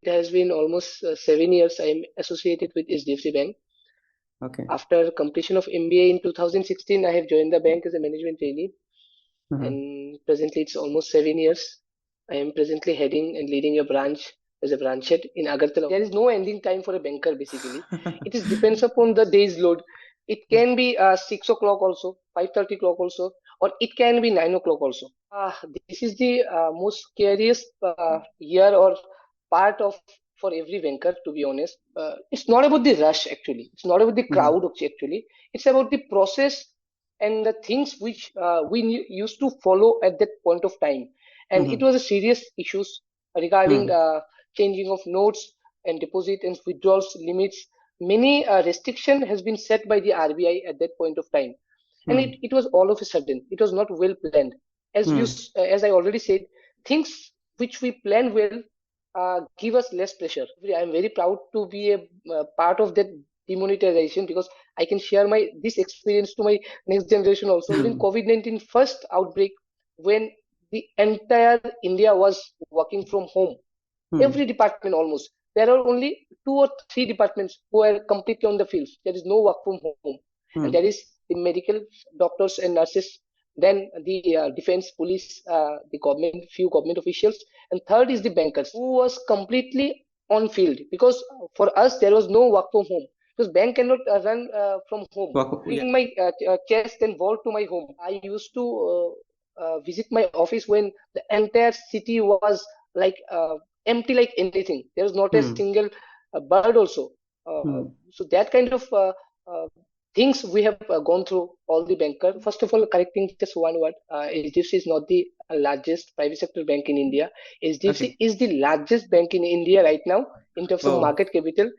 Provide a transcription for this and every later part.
has been almost 7 years I am associated with HDFC Bank. Okay. After completion of MBA in 2016, I have joined the bank as a management trainee, Mhm. and presently it's almost 7 years. I am presently heading and leading a branch as a branch head in Agartala. There is no ending time for a banker basically. It is depends upon the day's load. It can be 6 o'clock also, 5:30 o'clock also, or it can be 9 o'clock also. This is the most scariest year or part of for every banker, to be honest. It's not about the rush actually. It's not about the Mhm. crowd actually. It's about the process and the things which used to follow at that point of time. And it Mhm. was a serious issues regarding Mhm. changing of notes and deposit and withdrawals limits. Many restriction has been set by the RBI at that point of time, and Mhm. it was all of a sudden. It was not well planned. Mhm. As I already said, things which we plan well give us less pressure. I'm very proud to be a part of that demonetization, because I can share my this experience to my next generation also. During Mhm. COVID-19 first outbreak, when the entire India was working from home, Mhm. every department almost. There are only 2 or 3 departments who are completely on the field. There is no work from home, and there Mhm. is the medical doctors and nurses. Then the defense, police, the government, few government officials, and third is the bankers who was completely on field, because for us there was no work from home, because bank cannot run from home. Yeah. Bring my chest and ball to my home. I used to visit my office when the entire city was like empty like anything. There was not a Mhm. single bird also. Mhm. So that kind of things we have gone through, all the banker. First of all, correcting just one word, HDFC is not the largest private sector bank in India. Okay. HDFC is the largest bank in India right now in terms of Wow. market capital,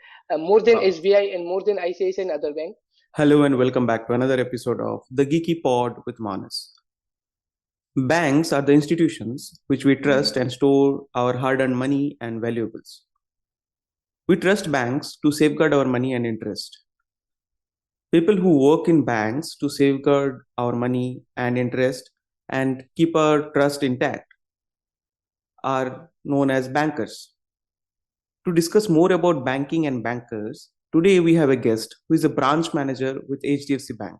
more than Wow. SBI and more than ICICI and other banks. Hello and welcome back to another episode of The Geeky Pod with Manas. Banks are the institutions which we trust and store our hard earned money and valuables. We trust banks to safeguard our money and interest. People who work in banks to safeguard our money and interest and keep our trust intact are known as bankers. To discuss more about banking and bankers, today we have a guest who is a branch manager with HDFC Bank.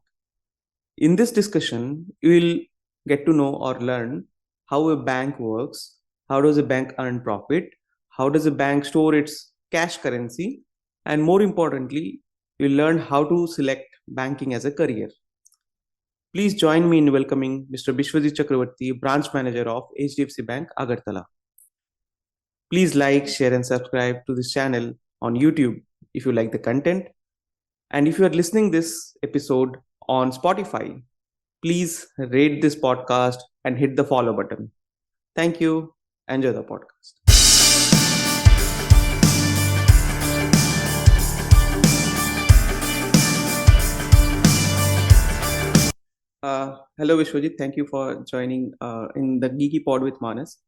In this discussion, you will get to know or learn how a bank works, how does a bank earn profit, how does a bank store its cash currency, and more importantly, you'll learn how to select banking as a career. Please join me in welcoming Mr. Bishwajit Chakravarti, branch manager of HDFC Bank, Agartala. Please like, share, and subscribe to this channel on YouTube if you like the content. And if you are listening this episode on Spotify, please rate this podcast and hit the follow button. Thank you. Enjoy the podcast. Hello, Vishwajit. Thank you for joining in the Geeky Pod with Manas.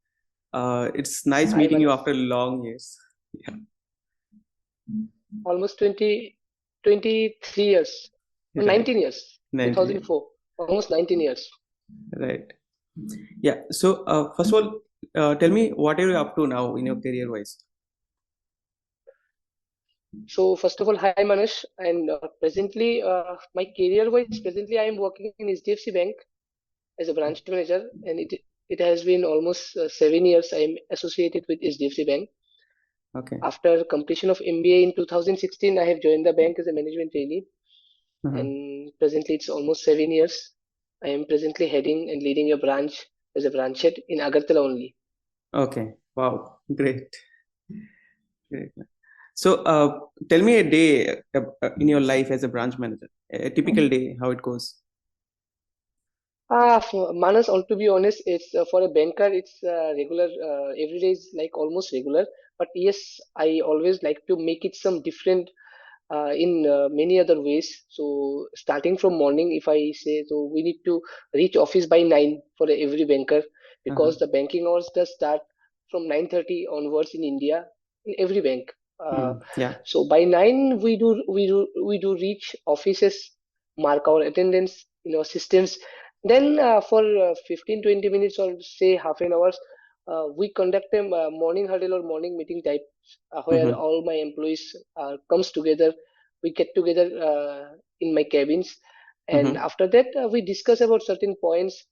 It's nice I'm meeting you after long years. Yeah, almost 23 years, right. 19 years, 19. 2004, almost 19 years. Right. Yeah. So, first of all, tell me what are you up to now in your career wise? So first of all, hi Manish, and presently my career-wise, presently I am working in HDFC Bank as a branch manager, and it has been almost 7 years I am associated with HDFC Bank. Okay. After completion of MBA in 2016, I have joined the bank as a management trainee, Mhm. and presently it's almost 7 years. I am presently heading and leading a branch as a branch head in Agartala only. Okay. Wow. Great. Great. So, tell me a day in your life as a branch manager, a typical day, how it goes. Manas, all to be honest, it's for a banker, it's regular. Every day is like almost regular. But yes, I always like to make it some different in many other ways. So starting from morning, if I say, so we need to reach office by 9 for every banker, Uh-huh. because the banking hours does start from 9:30 onwards in India in every bank. Uh, Yeah. so by 9 we do reach offices, mark our attendance in our systems. Then for 15-20 minutes or say half an hour, we conduct a morning huddle or morning meeting type, where all my employees comes together. We get together in my cabins, and after that we discuss about certain points.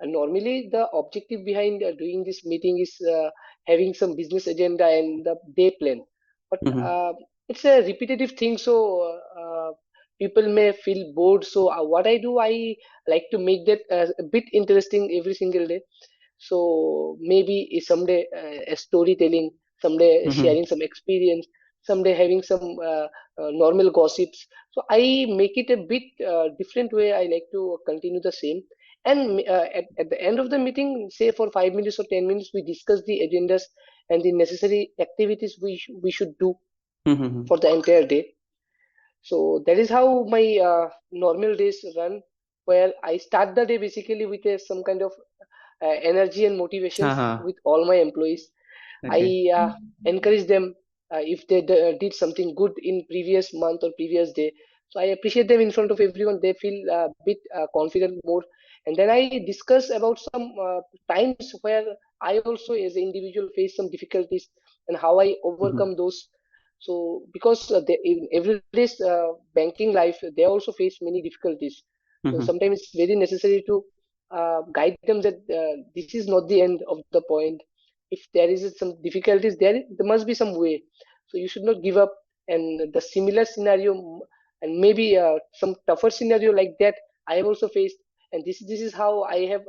And normally the objective behind doing this meeting is having some business agenda and the day plan. But it's a repetitive thing, so people may feel bored. So what I do, I like to make that a bit interesting every single day. So maybe someday a storytelling, someday sharing some experience, someday having some normal gossips. So I make it a bit different way. I like to continue the same. And at the end of the meeting, say for 5 minutes or 10 minutes, we discuss the agendas and the necessary activities we should do for the entire day. So that is how my normal days run, where I start the day basically with some kind of energy and motivations with all my employees. Okay. I encourage them if they did something good in previous month or previous day. So I appreciate them in front of everyone. They feel a bit confident more, and then I discuss about some times where I also, as an individual, face some difficulties and how I overcome those. So because in everyday's banking life, they also face many difficulties. So sometimes it's very necessary to guide them that this is not the end of the point. If there is some difficulties, there must be some way. So you should not give up. And the similar scenario, and maybe some tougher scenario like that, I have also faced. And this is how I have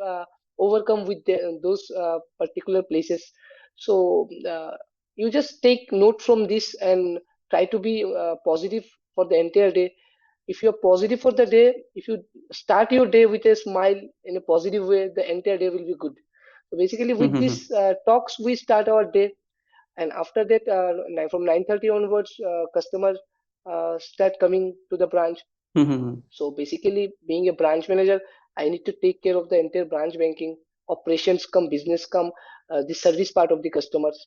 overcome with those particular places. So you just take note from this and try to be positive for the entire day. If you're positive for the day, if you start your day with a smile in a positive way, the entire day will be good. So basically with this talks we start our day. And after that from 9:30 onwards, customers start coming to the branch. So basically, being a branch manager, I need to take care of the entire branch banking, operations come, business come, the service part of the customers.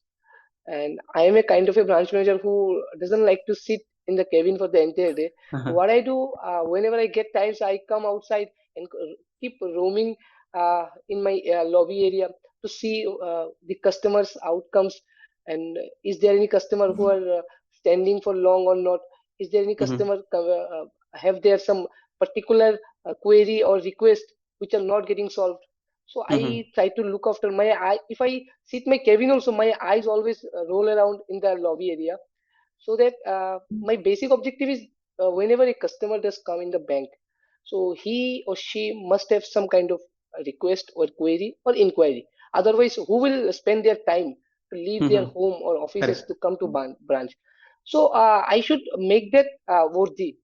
And I am a kind of a branch manager who doesn't like to sit in the cabin for the entire day. So what I do, whenever I get time, so I come outside and keep roaming in my lobby area to see the customers' outcomes, and is there any customer who are standing for long or not? Is there any customer have there some particular query or request which are not getting solved? So I try to look after my eye. If I sit my cabin also, my eyes always roll around in the lobby area, so that my basic objective is whenever a customer does come in the bank, so he or she must have some kind of request or query or inquiry. Otherwise, who will spend their time to leave their home or offices Correct. to come to branch? So I should make that worthy.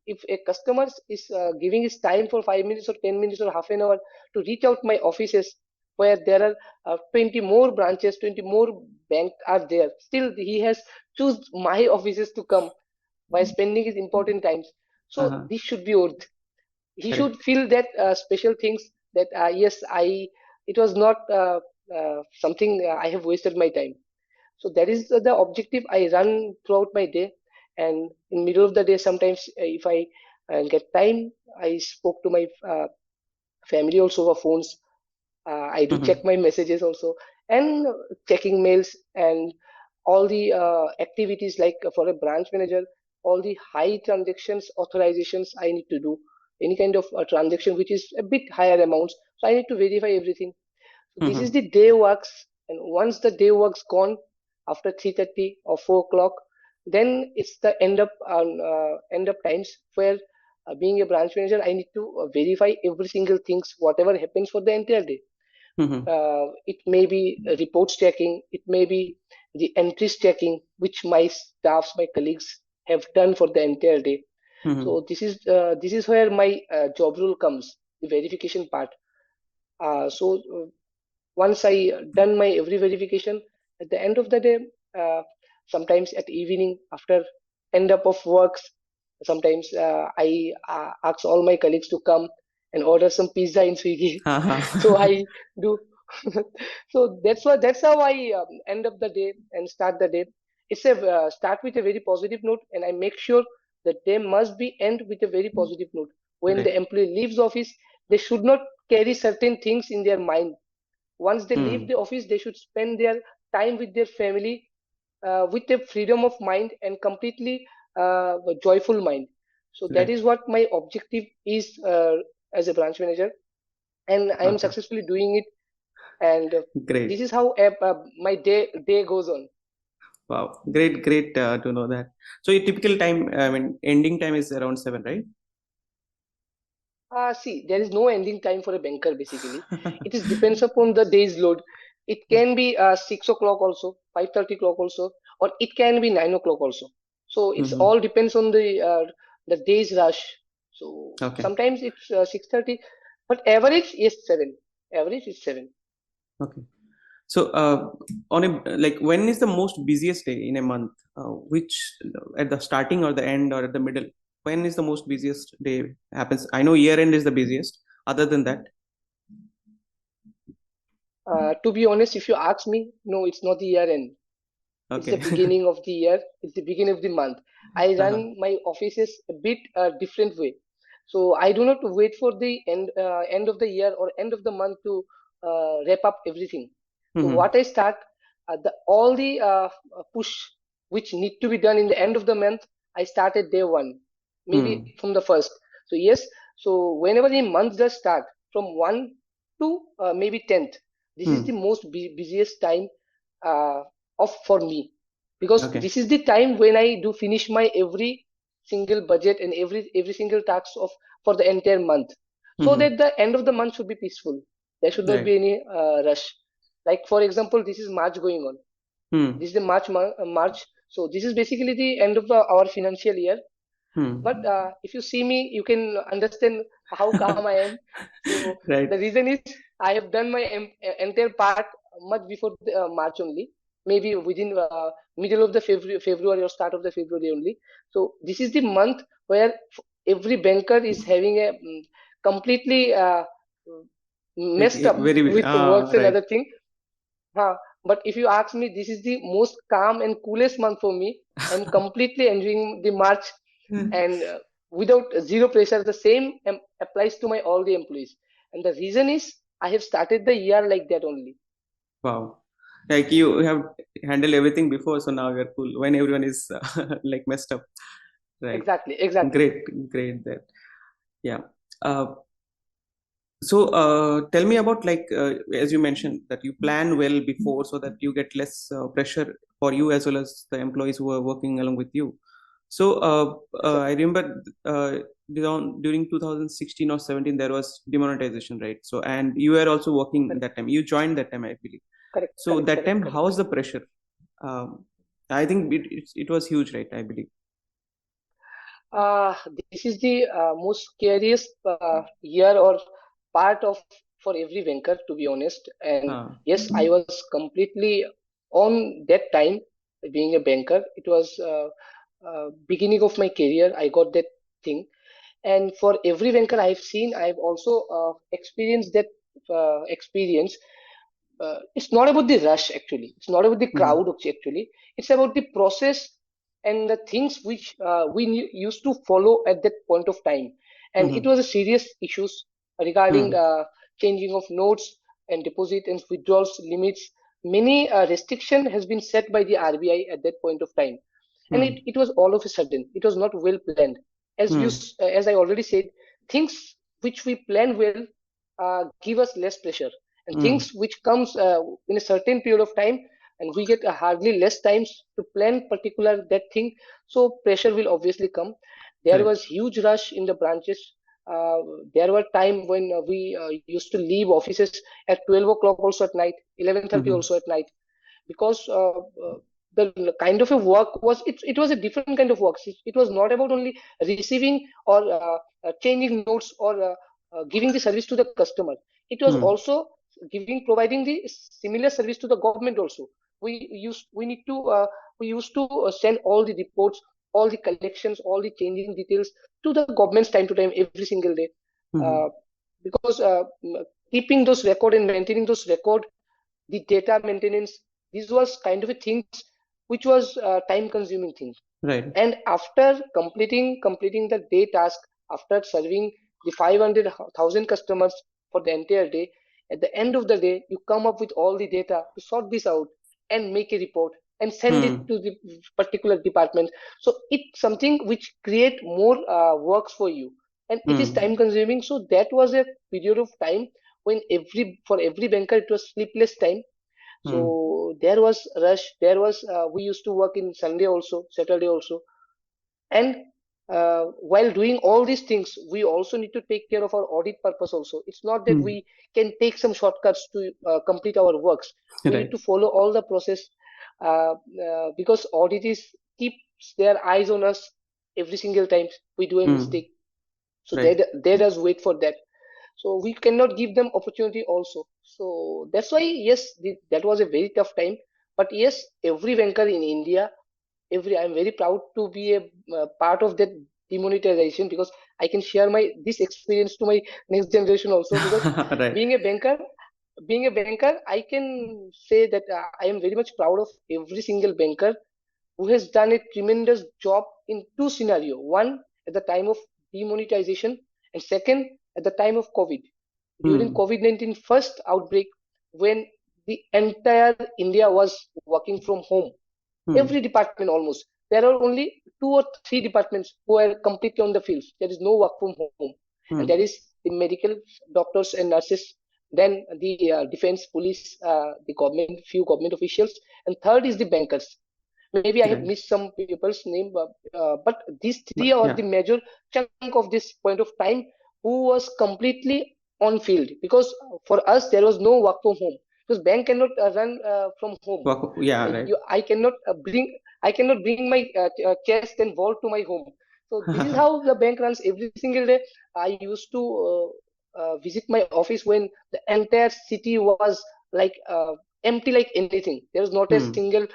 If a customer is giving his time for 5 minutes or 10 minutes or half an hour to reach out my offices, where there are 20 more branches, 20 more bank are there, still he has choose my offices to come by spending his important times. So this should be worth. He should Correct. feel that special things, that yes, I it was not something I have wasted my time. So that is the objective I run throughout my day. And in middle of the day, sometimes if I get time, I spoke to my family also over phones. I do check my messages also, and checking mails and all the activities, like for a branch manager, all the high transactions authorizations I need to do. Any kind of transaction which is a bit higher amounts, so I need to verify everything. So this is the day works, and once the day works gone after 3:30 or 4 o'clock, then it's the end up times where being a branch manager, I need to verify every single things, whatever happens for the entire day. It may be reports checking, it may be the entries checking, which my staffs, my colleagues have done for the entire day. So this is where my job role comes, the verification part. So once I done my every verification, at the end of the day, uh, sometimes at evening after end up of works, sometimes I ask all my colleagues to come and order some pizza in Swiggy. So I do. So that's how I end up the day and start the day. It's a start with a very positive note, and I make sure that day must be end with a very positive note. When the Correct. employee leaves office, they should not carry certain things in their mind, Once they leave the office, they should spend their time with their family, with a freedom of mind and completely a joyful mind. So that Right. is what my objective is as a branch manager, and I am Okay. successfully doing it. And this Great. is how my day goes on. Wow. Great to know that. So your typical time, I mean, ending time is around 7, right? See, there is no ending time for a banker basically. It is depends upon the day's load. It can be 6 o'clock also, 5:30 o'clock also, or it can be 9 o'clock also. So it's Mm-hmm. all depends on the day's rush. So Okay. sometimes it's 6:30, but average is 7. Average is 7. Okay. So, on a like, when is the most busiest day in a month? Which at the starting or the end or at the middle? When is the most busiest day happens? I know year end is the busiest. Other than that, To be honest, if you ask me, no, it's not the year end. It's the okay. beginning of the year. It's the beginning of the month. I Uh-huh. run my offices a bit different way. So I do not wait for the end of the year or end of the month to wrap up everything. So Mm-hmm. what I start, the all the push which need to be done in the end of the month, I start at day one, maybe Hmm. from the first. So yes, so whenever the month does start from 1 to maybe 10th, this is the Hmm. most busiest time of for me, because Okay. this is the time when I do finish my every single budget and every single tax of for the entire month, so Mm-hmm. that the end of the month should be peaceful. There should not Right. be any rush. Like for example, this is March going on. Hmm. This is the March. So this is basically the end of our financial year. But Hmm. if you see me, you can understand how calm I am. So Right. the reason is I have done my entire part much before March only, maybe within middle of the February or start of the February only. So this is the month where every banker is having a completely messed up Very. with works and Right. other thing. But if you ask me, this is the most calm and coolest month for me. I'm completely enjoying the March, and without zero pressure. The same applies to my all the employees, and the reason is I have started the year like that only. Wow. Like you have handled everything before, so now you're cool when everyone is like messed up. Right. Exactly, exactly. Great that. Yeah. Uh, so tell me about, like, as you mentioned that you plan well before so that you get less pressure for you as well as the employees who are working along with you. So I Exactly. remember during 2016 or 17 there was demonetization, right? So and you were also working Correct, that time. You joined that time, I believe. correct, So correct, that correct, time, how correct. was the pressure? Um, I think it was huge, right? I believe. Uh, this is the most scariest year or part of for every banker, to be honest. And Uh, yes, I was completely on that time being a banker. It was beginning of my career. I got that thing, and for every banker I've seen, I've also experienced that experience. It's not about the rush actually. It's not about the mhm, crowd actually. It's about the process and the things which we used to follow at that point of time. And it mhm, was a serious issues regarding mhm, changing of notes and deposit and withdrawals limits. Many restriction has been set by the RBI at that point of time, and mhm, it was all of a sudden. It was not well planned. mhm, As I already said, things which we plan well give us less pressure, and mhm, things which comes in a certain period of time, and we get hardly less times to plan particular that thing, so pressure will obviously come. There correct. was huge rush in the branches. uh, there were time when we used to leave offices at 12 o'clock also at night, 11:30 Mhm, also at night, because the kind of a work it was a different kind of work. It was not about only receiving or changing notes or giving the service to the customer. It was mhm, also providing the similar service to the government also. We need to we used to send all the reports, all the collections, all the changing details to the governments time to time every single day, uh, mhm, because keeping those record and maintaining those record, the data maintenance, this was kind of a things which was time consuming thing. right. And after completing the day task, after serving the 500,000 customers for the entire day, At the end of the day, you come up with all the data to sort this out and make a report and send it to the particular department. So it's something which create more works for you, and it is time consuming. So that was a period of time when for every banker it was sleepless time. So there was rush. There was we used to work in Sunday also, Saturday also, and while doing all these things, we also need to take care of our audit purpose also. It's not that we can take some shortcuts to complete our works. We need Right. to follow all the process, because auditors keeps their eyes on us every single time we do a mistake. So Right. they does wait for that. So we cannot give them opportunity also. So that's why, yes, that was a very tough time. But yes, every banker in India, I'm very proud to be a part of that demonetization, because I can share my this experience to my next generation also. Because Right. being a banker, I can say that I am very much proud of every single banker who has done a tremendous job in two scenarios. One, at the time of demonetization, and second, at the time of COVID. During COVID-19 first outbreak, when the entire India was working from home, every department almost. There are only two or three departments who are completely on the field. There is no work from home, and that is the medical doctors and nurses. Then the defense, police, the government, few government officials, and third is the bankers. Maybe I have Right. missed some people's name, but these But three are yeah. the major chunk of this point of time who was completely on field, because for us there was no work from home, because bank cannot run from home. Yeah. Right. I cannot bring my chest and vault to my home. So this is how the bank runs every single day. I used to visit my office when the entire city was like empty, like anything. There was not a single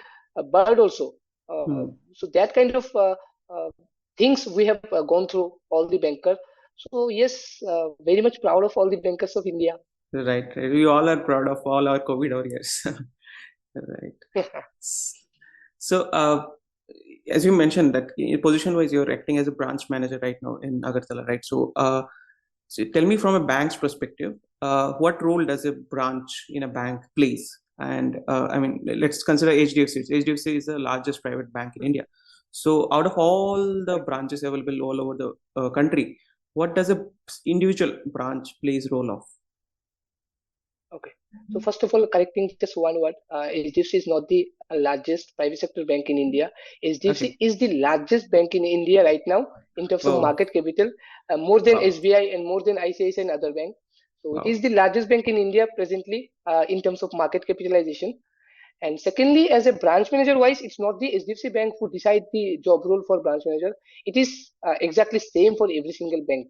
bird also. So that kind of uh, things we have gone through, all the bankers. So yes, very much proud of all the bankers of India. Right. Right. We all are proud of all our COVID warriors. Right. So, as you mentioned that position wise, you're acting as a branch manager right now in Agartala, right? So tell me from a bank's perspective, what role does a branch in a bank plays? And I mean, let's consider HDFC. HDFC is the largest private bank in India. So out of all the branches available all over the country, what does a individual branch plays role of? Okay. So first of all, correcting just one word, HDFC is not the largest private sector bank in India. HDFC Okay. is the largest bank in India right now in terms of Oh, market capital, more than wow. SBI and more than ICICI and other banks. So it is Wow. the largest bank in India presently in terms of market capitalization. And secondly, as a branch manager wise, it's not the HDFC bank who decide the job role for branch manager. It is exactly same for every single bank,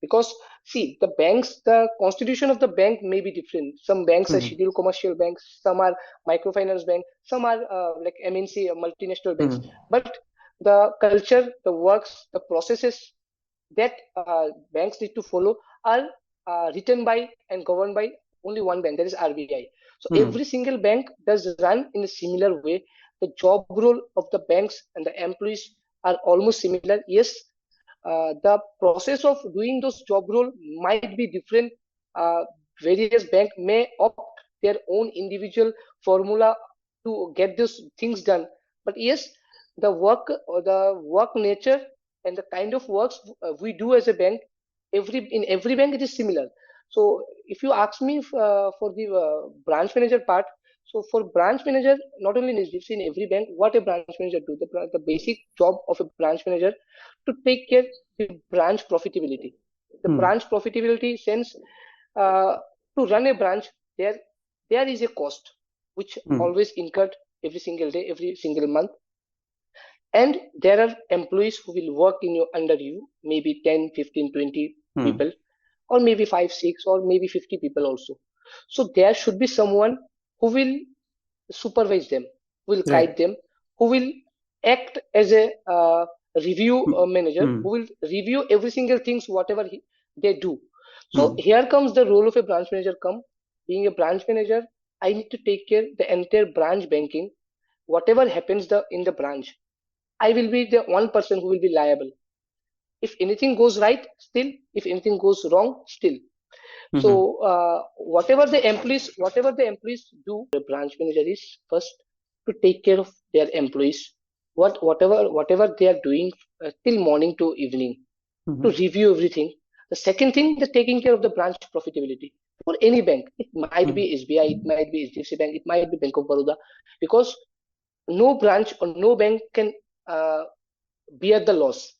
because see, the constitution of the bank may be different. Some banks are Hmm. scheduled commercial banks, some are microfinance bank, some are like MNC multinational banks. Hmm. But the culture, the works, the processes that banks need to follow are written by and governed by only one bank, that is RBI. So Hmm. every single bank does run in a similar way. The job role of the banks and the employees are almost similar. Yes, the process of doing those job role might be different. Uh, Various bank may opt their own individual formula to get these things done. But yes, the work or the work nature and the kind of works we do as a bank, in every bank it is similar. So if you ask me for the branch manager part, so for branch manager, not only in HDFC, in every bank, what a branch manager do, the basic job of a branch manager to take care the branch profitability. The Hmm. branch profitability sense, uh, to run a branch, there there is a cost which Hmm. always incurred every single day, every single month, and there are employees who will work in your under you, maybe 10, 15, 20 Hmm. people, or maybe 5, 6, or maybe 50 people also. So there should be someone who will supervise them, who will Right. guide them, who will act as a review Hmm. manager, Hmm. who will review every single things whatever they do. So Hmm. here comes the role of a branch manager. Come, being a branch manager, I need to take care the entire branch banking. Whatever happens in the branch, I will be the one person who will be liable. If anything goes right, still. If anything goes wrong, still. So whatever the employees do, a branch manager is first to take care of their employees. Whatever they are doing till morning to evening, to review everything. The second thing, the taking care of the branch profitability for any bank. It might be SBI, it might be HDFC Bank, it might be Bank of Baroda, because no branch or no bank can uh, bear the loss,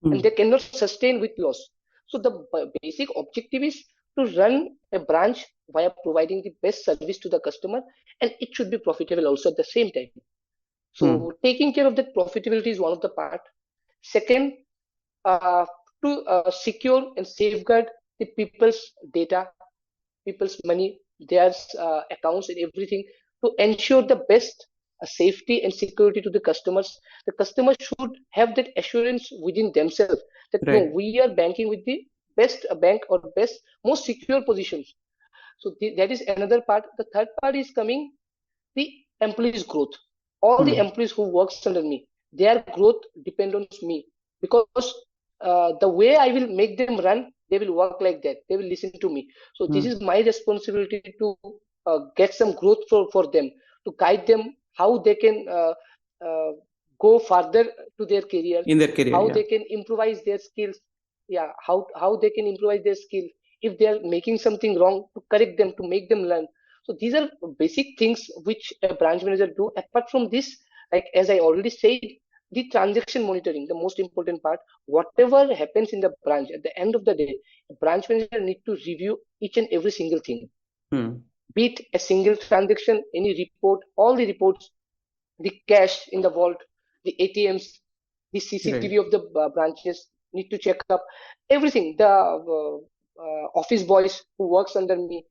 and they cannot sustain with loss. So the basic objective is to run a branch via providing the best service to the customer, and it should be profitable also at the same time. So taking care of that profitability is one of the part. Second, uh, to secure and safeguard the people's data, people's money, their accounts and everything, to ensure the best safety and security to the customers. The customers should have that assurance within themselves that no, Right. we are banking with the best bank or best, most secure positions. So that is another part. The third part is coming the employees' growth. All the employees who works under me, their growth depend on me, because the way I will make them run, they will work like that. They will listen to me. So this is my responsibility to get some growth for them, to guide them how they can uh, go further to their career, In their career, how yeah. they can improvise their skills. Yeah, how they can improvise their skill. If they are making something wrong, to correct them, to make them learn. So these are basic things which a branch manager do. Apart from this, like as I already said, the transaction monitoring, the most important part. Whatever happens in the branch, at the end of the day, a branch manager need to review each and every single thing. Be it a single transaction, any report, all the reports, the cash in the vault, the ATMs, the Right. CCTV of the branches need to check up everything. The office boys who works under me,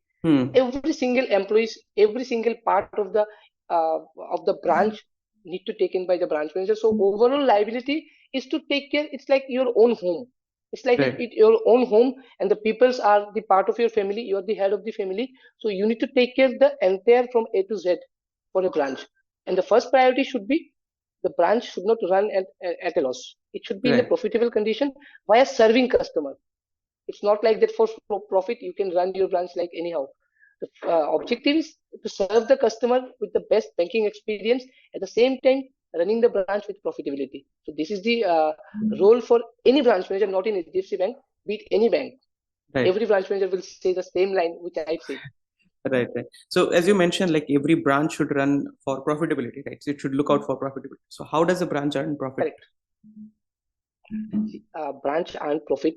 every single employees, every single part uh, of the branch need to taken by the branch manager. So overall liability is to take care. It's like your own home. It's like Right. your own home, and the peoples are the part of your family. You are the head of the family, so you need to take care the entire from A to Z for a branch. And the first priority should be the branch should not run at a loss. It should be in a Right. profitable condition via serving customer. It's not like that for profit you can run your branch like anyhow. The objective is to serve the customer with the best banking experience, at the same time running the branch with profitability. So this is the role for any branch manager, not in HDFC Bank, be it any bank. Right. Every branch manager will say the same line which I say. Right. Right. So as you mentioned, like every branch should run for profitability, right? So it should look out for profitability. So how does a branch earn profit? Correct. Branch earn profit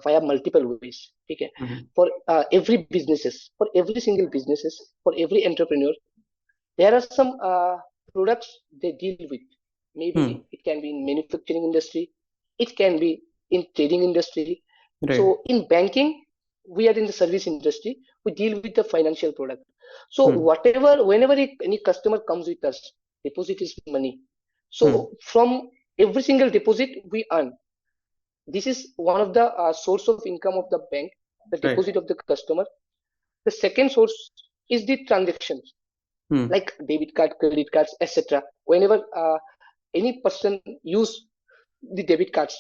via multiple ways. Okay. For every businesses, for every single businesses, for every entrepreneur, there are some products they deal with. Maybe it can be in manufacturing industry, it can be in trading industry. Right. So in banking, we are in the service industry. We deal with the financial product. So whenever any customer comes with us, deposit is money. So from every single deposit we earn. This is one of the source of income of the bank, the Right. deposit of the customer. The second source is the transactions, like debit card, credit cards, etc. Whenever any person use the debit cards,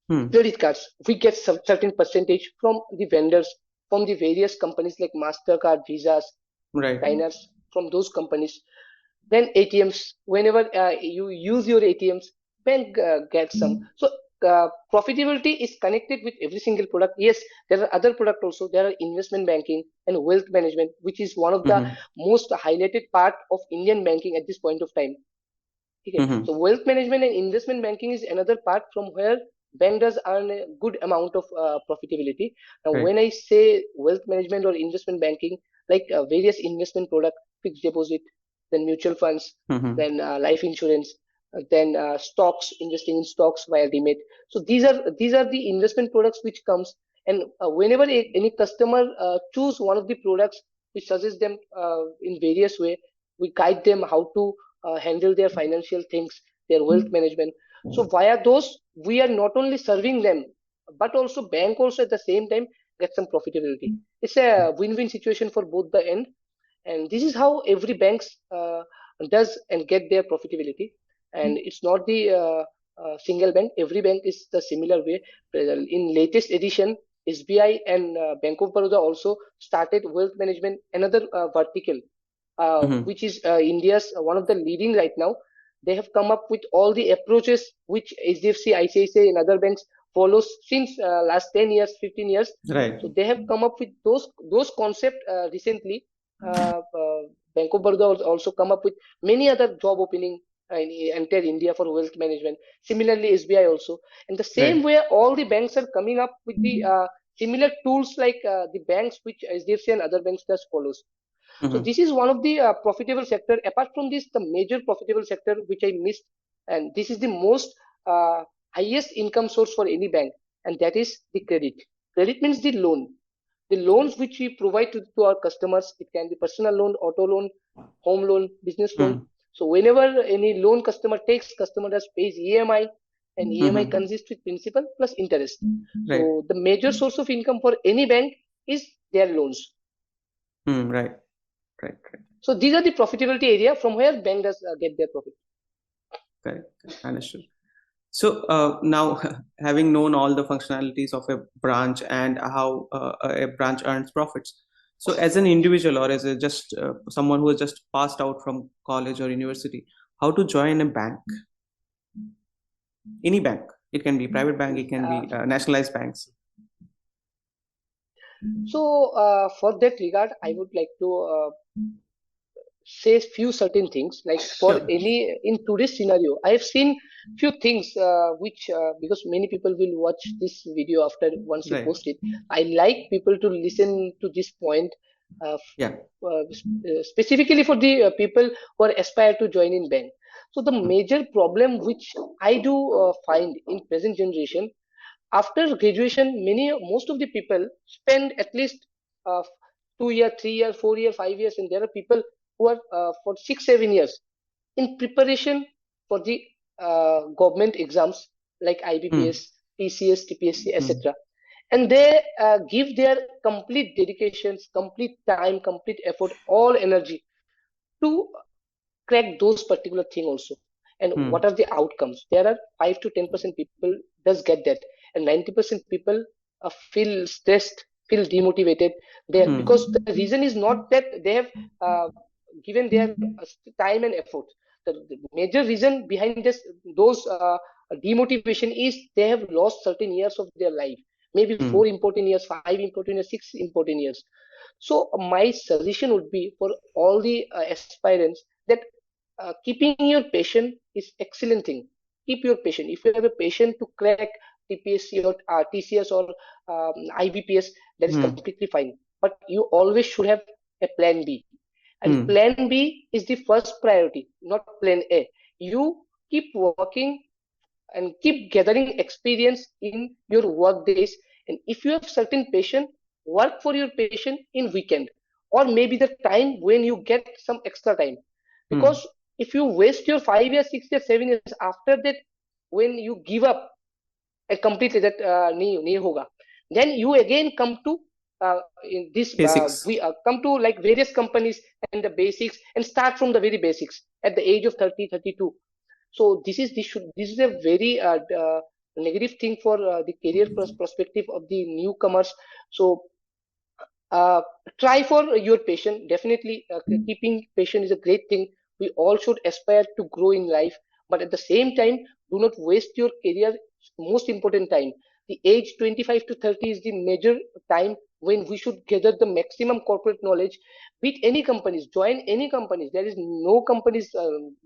credit cards, we get some certain percentage from the vendors, from the various companies like Mastercard, Visas, Right. diners, from those companies. Then ATMs, whenever you use your ATMs, bank gets some. So profitability is connected with every single product. Yes, there are other products also. There are investment banking and wealth management, which is one of the most highlighted part of Indian banking at this point of time. Okay. So wealth management and investment banking is another part from where bank does earn a good amount of profitability. Now, Right. when I say wealth management or investment banking, like various investment product, fixed deposit, then mutual funds, then life insurance, then stocks, investing in stocks via demat. So these are the investment products which comes, and whenever any customer choose one of the products, we suggest them in various way. We guide them how to handle their financial things, their wealth management. So via those, we are not only serving them, but also bank also at the same time get some profitability. It's a win-win situation for both the end, and this is how every banks does and get their profitability. And it's not the single bank. Every bank is the similar way. In latest edition, SBI and Bank of Baroda also started wealth management, another vertical, which is India's one of the leading right now. They have come up with all the approaches which HDFC, ICICI, and other banks follows since last 10 years, 15 years. Right. So they have come up with those concepts recently. Bank of Baroda also come up with many other job opening in entire India for wealth management. Similarly, SBI also. And the same Right. way, all the banks are coming up with the similar tools like the banks which HDFC and other banks just follows. So this is one of the profitable sector. Apart from this, the major profitable sector which I missed, and this is the most highest income source for any bank, and that is the credit. Credit means the loan. The loans which we provide to our customers, it can be personal loan, auto loan, home loan, business loan. So whenever any loan customer takes, customer just pays EMI, and EMI consists with principal plus interest. Right. So the major source of income for any bank is their loans. Right. Right. So these are the profitability area from where bank does get their profit. Correct. Understood. So now, having known all the functionalities of a branch and how a branch earns profits, so as an individual or as a just someone who has just passed out from college or university, how to join a bank? Any bank. It can be private bank, it can be nationalized banks. So for that regard, I would like to say few certain things like for any in today's scenario I have seen few things which because many people will watch this video after once you post it. I like people to listen to this point specifically for the people who are aspire to join in bank. So the major problem which I do find in present generation, after graduation most of the people spend at least 2 year 3 year 4 year 5 years, and there are people who are for 6 7 years in preparation for the government exams like IBPS, PCS, TPSC, etc. And they give their complete dedications, complete time, complete effort, all energy to crack those particular thing also. And what are the outcomes? There are 5 to 10% people does get that, and 90% people feel stressed, feel demotivated there, because the reason is not that they have given their time and effort. The major reason behind this those demotivation is they have lost certain years of their life, maybe 4 important years, 5 important years, 6 important years. So my suggestion would be for all the aspirants that keeping your patient is excellent thing. Keep your patient. If you have a patient to crack TPSC or TCS or IBPS, that is completely fine. But you always should have a plan B. And plan B is the first priority, not plan A. You keep working and keep gathering experience in your work days. And if you have certain patient, work for your patient in weekend or maybe the time when you get some extra time. Because if you waste your 5 years, 6 years, 7 years, after that, when you give up and completely that nahi hoga, then you again come to in this we come to like various companies and the basics and start from the very basics at the age of 30, 32. So this is a very negative thing for the career perspective of the newcomers. So try for your patient. Definitely keeping patient is a great thing. We all should aspire to grow in life, but at the same time do not waste your career. Most important time, the age 25 to 30 is the major time when we should gather the maximum corporate knowledge with any companies. Join any companies. There is no companies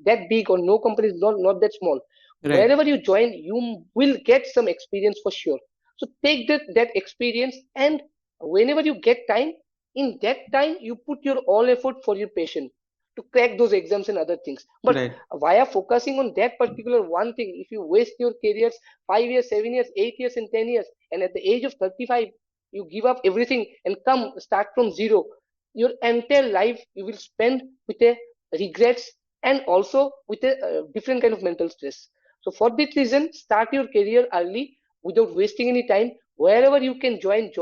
that big or no companies not that small. Wherever you join, you will get some experience for sure. So take that experience, and whenever you get time, in that time you put your all effort for your patient to crack those exams and other things. But via focusing on that particular one thing, if you waste your careers 5 years, 7 years, 8 years, and 10 years, and at the age of 35 you give up everything and come start from zero, your entire life you will spend with a regrets and also with a different kind of mental stress. So for this reason, start your career early without wasting any time. Wherever you can join,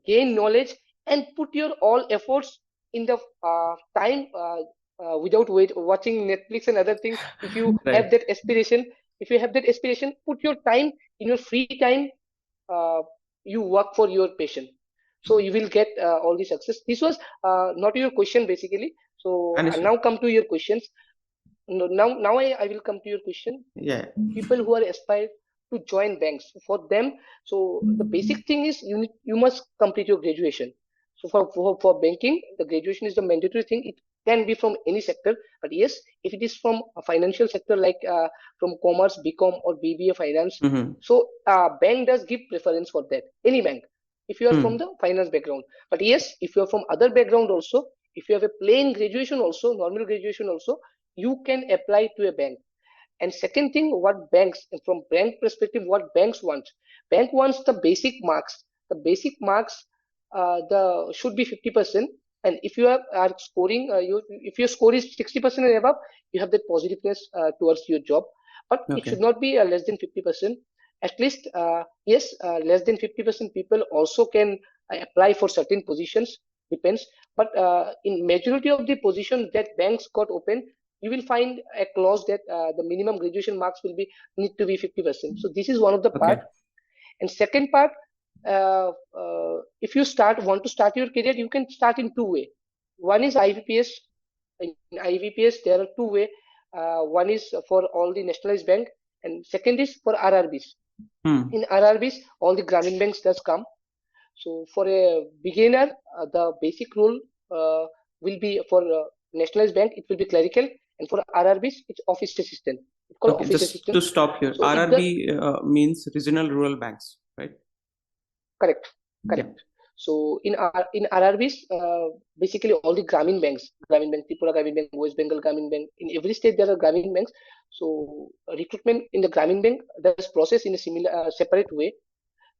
gain knowledge, and put your all efforts in the time without watching Netflix and other things. If you have that aspiration, put your time in your free time you work for your passion. So you will get all the success. This was not your question basically. So Understood. now come to your questions. No, now I will come to your question. Yeah. People who are aspired to join banks, for them, so the basic thing is you must complete your graduation. So for banking, the graduation is the mandatory thing. It can be from any sector, but yes, if it is from a financial sector like from commerce, BCom or BBA finance, Mm-hmm. so bank does give preference for that, any bank, if you are from Hmm. the finance background. But yes, if you are from other background also, if you have a plain graduation also, normal graduation also, you can apply to a bank. And second thing, what banks, from bank perspective, what bank wants the basic marks. The basic marks, the should be 50%. And if you are scoring, if your score is 60% and above, you have that positiveness towards your job. But it Okay. should not be less than 50%. At least, yes, less than 50% people also can apply for certain positions. Depends. But in majority of the positions that banks got open, you will find a clause that the minimum graduation marks will be need to be 50%. So this is one of the part. Okay. And second part, if you want to start your career, you can start in two way. One is IBPS. In IBPS there are two way. One is for all the nationalized bank, and second is for RRBs. Hmm. In RRBs, all the Grameen banks does come. So for a beginner, the basic rule will be for nationalized bank, it will be clerical, and for RRBs, it's office assistant. It's called Okay. office Just to assistant. stop here, So if the RRB means regional rural banks, right? correct, Yeah. correct. So in RRBs, basically all the Grameen Bank, Tripura Grameen Bank, West Bengal Grameen Bank, in every state there are Grameen banks. So recruitment in the Grameen Bank does process in a similar separate way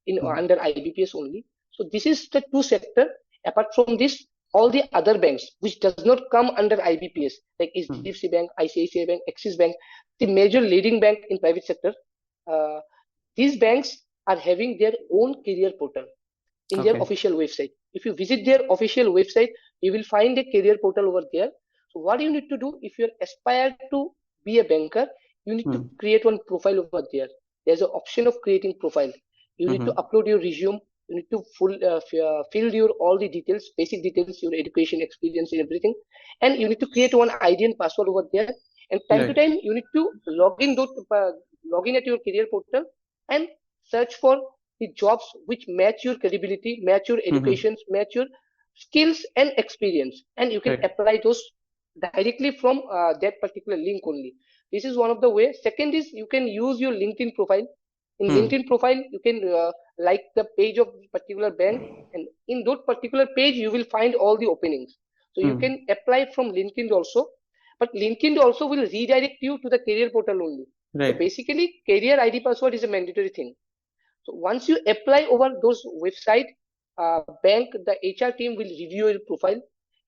in Hmm. under IBPS only. So this is the two sector. Apart from this, all the other banks which does not come under IBPS like Hmm. HDFC Bank, ICICI Bank, Axis Bank, the major leading bank in private sector, uh, these banks are having their own career portal in their Okay. official website. If you visit their official website, you will find a career portal over there. So what you need to do if you're aspired to be a banker, you need to Hmm. create one profile over there. There's an option of creating profile. You need to Mm-hmm. upload your resume. You need to fill your all the details, basic details, your education, experience, and everything. And you need to create one ID and password over there. And time to Right. time, you need to log in at your career portal and search for the jobs which match your credibility, match your Mm-hmm. educations, match your skills and experience, and you can Right. apply those directly from that particular link only. This is one of the way. Second is you can use your LinkedIn profile. In Hmm. LinkedIn profile, you can like the page of particular bank, and in that particular page, you will find all the openings. So you Hmm. can apply from LinkedIn also, but LinkedIn also will redirect you to the career portal only. So Right. basically, career ID password is a mandatory thing. So once you apply over those website, bank, the HR team will review your profile.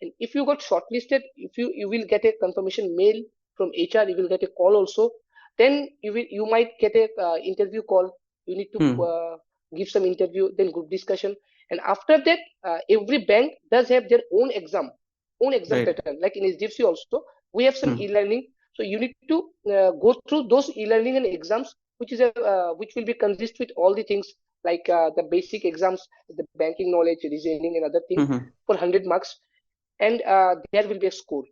And if you got shortlisted, if you will get a confirmation mail from HR, you will get a call also. Then you might get a interview call. You need to Hmm. give some interview, then group discussion. And after that, every bank does have their own exam Right. pattern. Like in HDFC also, we have some Hmm. e-learning. So you need to go through those e-learning and exams, which will be consist with all the things like the basic exams, the banking knowledge, reasoning, and other things Mm-hmm. for 100 marks, and there will be a score.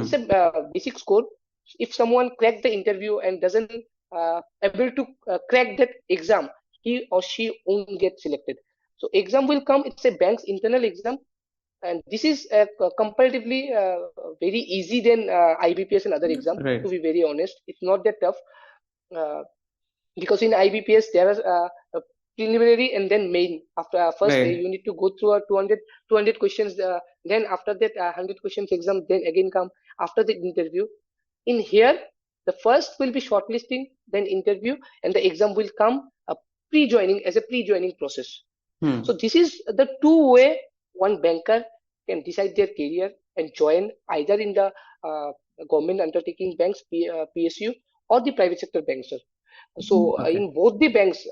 It's Hmm. a basic score. If someone cracked the interview and doesn't able to crack that exam, he or she won't get selected. So exam will come. It's a bank's internal exam, and this is comparatively very easy than IBPS and other exam. To Right. be very honest, it's not that tough. Uh, because in IBPS there are a preliminary and then main. After first Right. you need to go through a 200 questions. Then after that 100 questions exam. Then again come after the interview. In here, the first will be shortlisting, then interview, and the exam will come pre-joining as a pre-joining process. So Hmm. this is the two way one banker can decide their career and join either in the government undertaking banks, PSU, or the private sector banks. So Okay. in both the banks,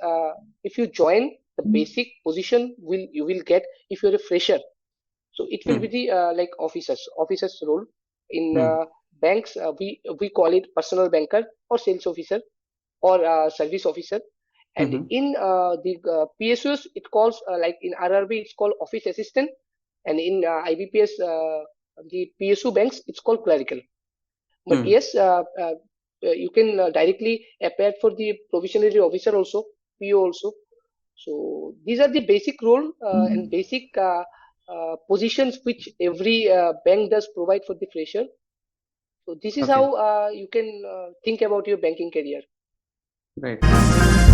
if you join, the basic position will you will get if you're a fresher. So it will be Hmm. the like officers role. In Hmm. banks, we call it personal banker or sales officer or service officer. And in the PSUs, it calls like in RRB, it's called office assistant, and in IBPS, the PSU banks, it's called clerical. But yes, you can directly apply for the provisionary officer also, PO also. So these are the basic role and basic positions which every bank does provide for the fresher. So this is Okay. how you can think about your banking career. Right.